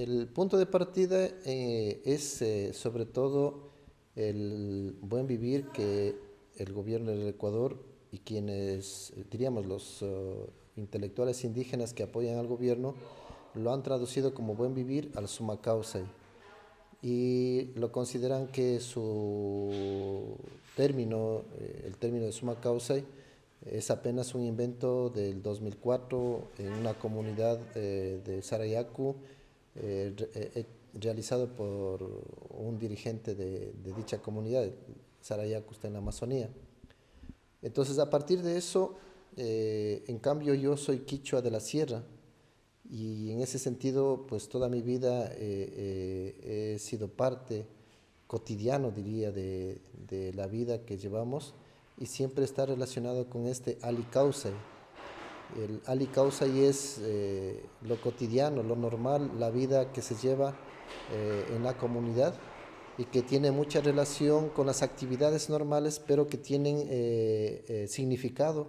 El punto de partida es sobre todo el buen vivir que el gobierno del Ecuador y quienes, diríamos, los intelectuales indígenas que apoyan al gobierno, lo han traducido como buen vivir al summa causa y lo consideran que su término, el término de summa causa, es apenas un invento del 2004 en una comunidad de Sarayaku, realizado por un dirigente de dicha comunidad. Sarayaku está en la Amazonía. Entonces, a partir de eso, en cambio, yo soy quichua de la sierra y en ese sentido, pues toda mi vida he sido parte cotidiano, diría, de la vida que llevamos y siempre está relacionado con este Ali Kausai. El Ali Kausai es lo cotidiano, lo normal, la vida que se lleva en la comunidad y que tiene mucha relación con las actividades normales, pero que tienen significado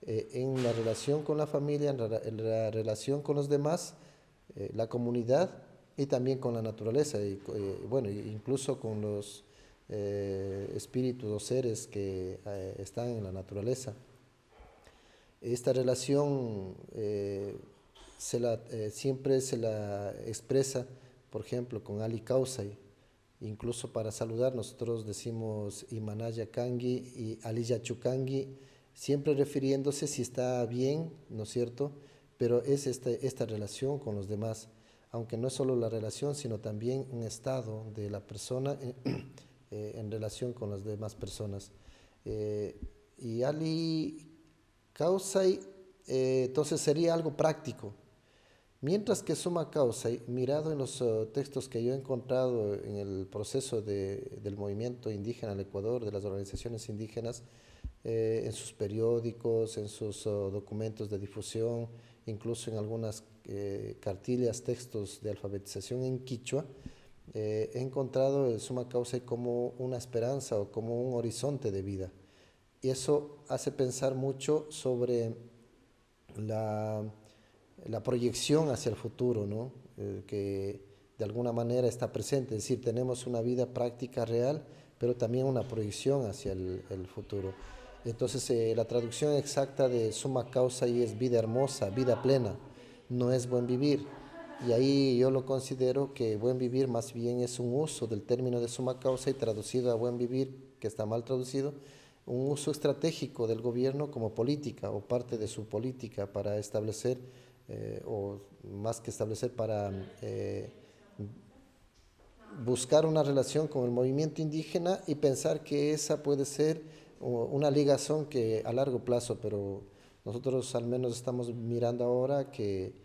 en la relación con la familia, en la relación con los demás, la comunidad y también con la naturaleza, y bueno, incluso con los espíritus o seres que están en la naturaleza. Esta relación siempre se la expresa, por ejemplo, con Ali Kausai. Incluso para saludar nosotros decimos Imanaya Kangi y Aliya Chukangi, siempre refiriéndose si está bien, ¿no es cierto? Pero es esta relación con los demás, aunque no es solo la relación, sino también un estado de la persona en relación con las demás personas. Y Ali Kausai, entonces sería algo práctico. Mientras que summa causa, mirado en los textos que yo he encontrado en el proceso del movimiento indígena del Ecuador, de las organizaciones indígenas, en sus periódicos, en sus documentos de difusión, incluso en algunas cartillas, textos de alfabetización en quichua, he encontrado el summa causa como una esperanza o como un horizonte de vida. Y eso hace pensar mucho sobre la la proyección hacia el futuro, ¿no? Que de alguna manera está presente, es decir, tenemos una vida práctica real, pero también una proyección hacia el futuro. Entonces, la traducción exacta de summa causa y es vida hermosa, vida plena, no es buen vivir. Y ahí yo lo considero que buen vivir más bien es un uso del término de summa causa y traducido a buen vivir, que está mal traducido, un uso estratégico del gobierno como política o parte de su política para establecer o más que establecer para buscar una relación con el movimiento indígena y pensar que esa puede ser una ligación que a largo plazo, pero nosotros al menos estamos mirando ahora que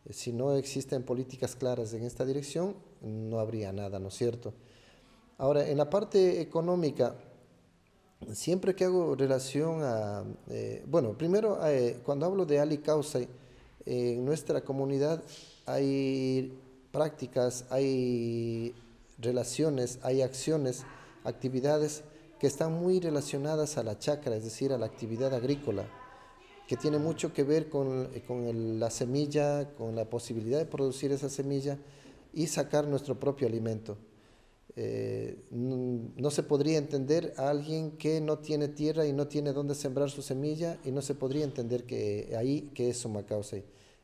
si no existen políticas claras en esta dirección, no habría nada, ¿no es cierto? Ahora, en la parte económica, siempre que hago relación a, bueno, primero cuando hablo de Ali Kausai, en nuestra comunidad hay prácticas, hay relaciones, hay acciones, actividades que están muy relacionadas a la chacra, es decir, a la actividad agrícola, que tiene mucho que ver con la semilla, con la posibilidad de producir esa semilla y sacar nuestro propio alimento. No se podría entender a alguien que no tiene tierra y no tiene dónde sembrar su semilla y no se podría entender que ahí que es summa causa.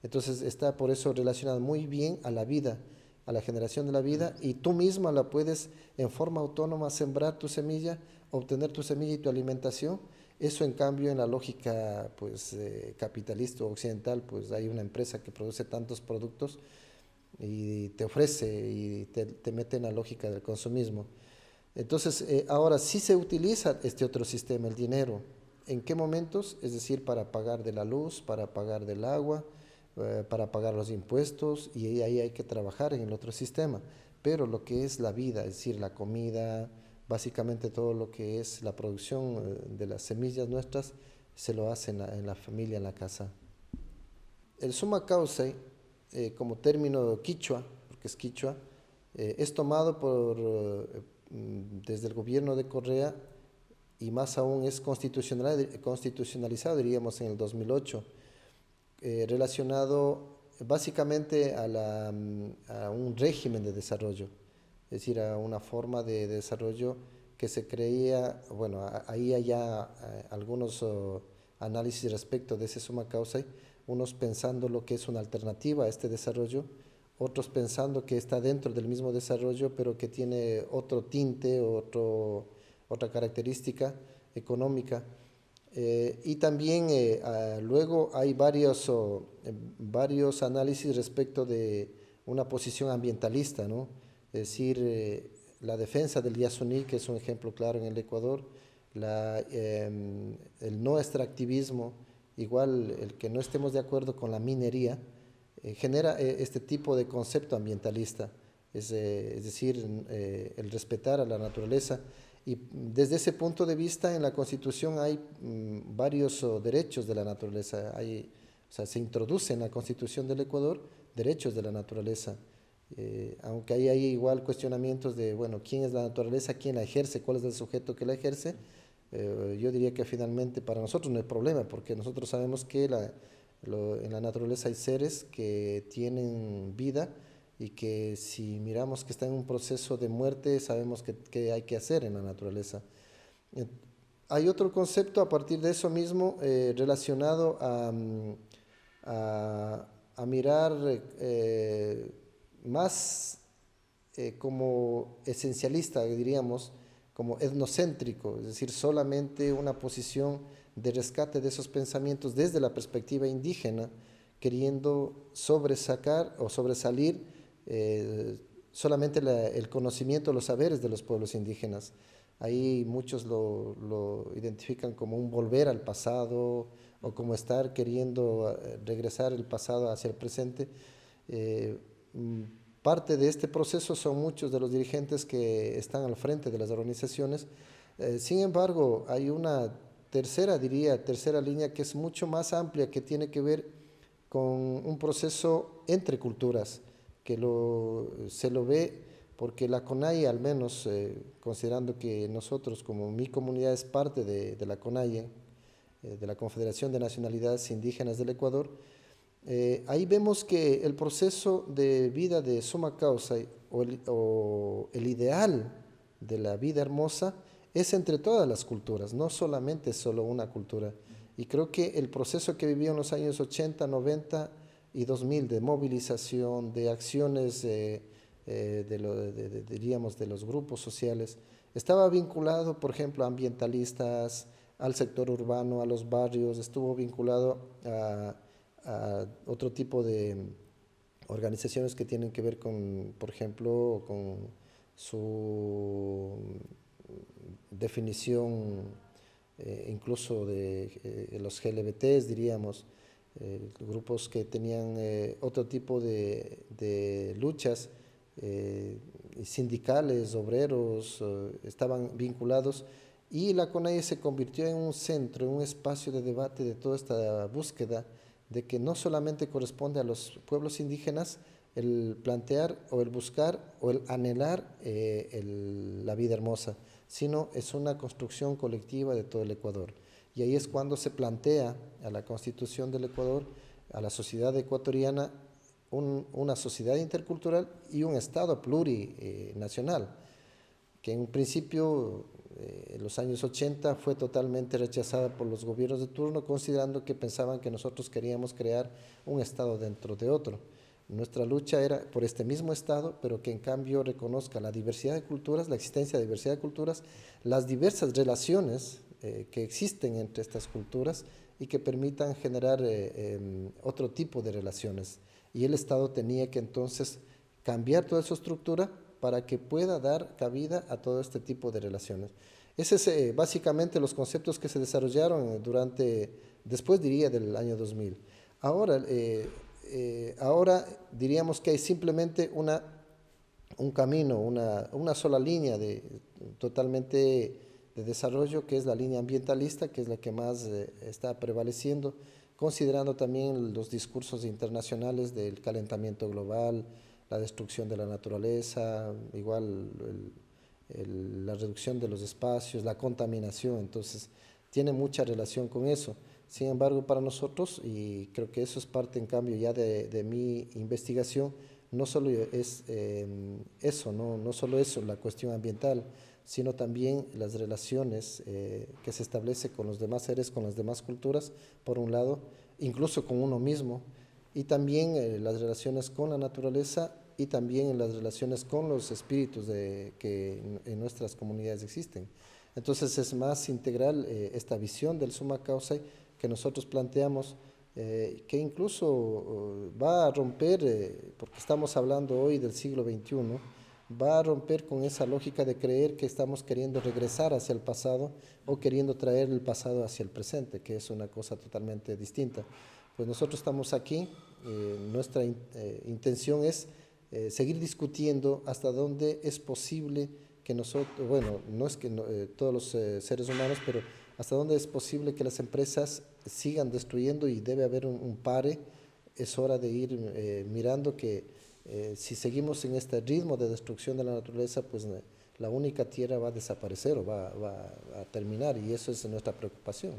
Entonces está por eso relacionado muy bien a la vida, a la generación de la vida y tú misma la puedes en forma autónoma sembrar tu semilla, obtener tu semilla y tu alimentación. Eso en cambio en la lógica pues capitalista occidental pues hay una empresa que produce tantos productos y te ofrece y te mete en la lógica del consumismo. Entonces, ahora sí se utiliza este otro sistema, el dinero. ¿En qué momentos? Es decir, para pagar de la luz, para pagar del agua, para pagar los impuestos, y ahí hay que trabajar en el otro sistema. Pero lo que es la vida, es decir, la comida, básicamente todo lo que es la producción de las semillas nuestras, se lo hace en la familia, en la casa. El summa causa, como término quichua, porque es quichua, es tomado desde el gobierno de Correa y más aún es constitucionalizado, diríamos, en el 2008, relacionado básicamente a un régimen de desarrollo, es decir, a una forma de desarrollo que se creía, bueno, ahí hay ya algunos análisis respecto de ese summa causa, unos pensando lo que es una alternativa a este desarrollo, otros pensando que está dentro del mismo desarrollo, pero que tiene otro tinte, otra característica económica. Y también luego hay varios análisis respecto de una posición ambientalista, ¿no? Es decir, la defensa del Yasuní, que es un ejemplo claro en el Ecuador, el no extractivismo, igual el que no estemos de acuerdo con la minería, genera este tipo de concepto ambientalista, es decir, el respetar a la naturaleza. Y desde ese punto de vista, en la Constitución hay varios derechos de la naturaleza. O sea, se introduce en la Constitución del Ecuador derechos de la naturaleza. Aunque hay igual cuestionamientos de, bueno, quién es la naturaleza, quién la ejerce, cuál es el sujeto que la ejerce. Yo diría que finalmente para nosotros no hay problema, porque nosotros sabemos que en la naturaleza hay seres que tienen vida y que si miramos que están en un proceso de muerte, sabemos que hay que hacer en la naturaleza. Eh, Hay otro concepto a partir de eso mismo relacionado a mirar más como esencialista, diríamos, como etnocéntrico, es decir, solamente una posición de rescate de esos pensamientos desde la perspectiva indígena, queriendo sobresacar o sobresalir solamente el conocimiento, los saberes de los pueblos indígenas. Ahí muchos lo identifican como un volver al pasado o como estar queriendo regresar el pasado hacia el presente. Eh, mm, Parte de este proceso son muchos de los dirigentes que están al frente de las organizaciones. Sin embargo, hay una tercera línea que es mucho más amplia, que tiene que ver con un proceso entre culturas, que se lo ve porque la CONAIE, al menos considerando que nosotros como mi comunidad es parte de la CONAIE, de la Confederación de Nacionalidades Indígenas del Ecuador, ahí vemos que el proceso de vida de summa causa o el ideal de la vida hermosa es entre todas las culturas, no solamente solo una cultura. Y creo que el proceso que vivió en los años 80, 90 y 2000 de movilización, de acciones, diríamos, de los grupos sociales, estaba vinculado, por ejemplo, a ambientalistas, al sector urbano, a los barrios, estuvo vinculado a otro tipo de organizaciones que tienen que ver con, por ejemplo, con su definición incluso de los GLBTs, diríamos, grupos que tenían otro tipo de luchas sindicales, obreros, estaban vinculados, y la CONAIE se convirtió en un centro, en un espacio de debate de toda esta búsqueda de que no solamente corresponde a los pueblos indígenas el plantear o el buscar o el anhelar la vida hermosa, sino es una construcción colectiva de todo el Ecuador. Y ahí es cuando se plantea a la Constitución del Ecuador, a la sociedad ecuatoriana, una sociedad intercultural y un Estado plurinacional, que en un principio, en los años 80, fue totalmente rechazada por los gobiernos de turno, considerando que pensaban que nosotros queríamos crear un Estado dentro de otro. Nuestra lucha era por este mismo Estado, pero que en cambio reconozca la diversidad de culturas, la existencia de diversidad de culturas, las diversas relaciones que existen entre estas culturas y que permitan generar otro tipo de relaciones. Y el Estado tenía que entonces cambiar toda esa estructura para que pueda dar cabida a todo este tipo de relaciones. Ese es básicamente los conceptos que se desarrollaron después diría del año 2000. Ahora, ahora diríamos que hay simplemente un camino, una sola línea totalmente de desarrollo, que es la línea ambientalista, que es la que más está prevaleciendo, considerando también los discursos internacionales del calentamiento global, la destrucción de la naturaleza, igual la reducción de los espacios, la contaminación. Entonces tiene mucha relación con eso. Sin embargo, para nosotros, y creo que eso es parte en cambio ya de mi investigación, no solo es eso, no solo eso, la cuestión ambiental, sino también las relaciones que se establece con los demás seres, con las demás culturas, por un lado, incluso con uno mismo, y también las relaciones con la naturaleza y también las relaciones con los espíritus que en nuestras comunidades existen. Entonces es más integral esta visión del summa causa que nosotros planteamos, que incluso va a romper, porque estamos hablando hoy del siglo XXI, va a romper con esa lógica de creer que estamos queriendo regresar hacia el pasado o queriendo traer el pasado hacia el presente, que es una cosa totalmente distinta. Pues nosotros estamos aquí, nuestra intención es seguir discutiendo hasta dónde es posible que nosotros, bueno, no es que todos los seres humanos, pero hasta dónde es posible que las empresas sigan destruyendo y debe haber un pare. Es hora de ir mirando que si seguimos en este ritmo de destrucción de la naturaleza, pues la única tierra va a desaparecer o va a terminar, y eso es nuestra preocupación.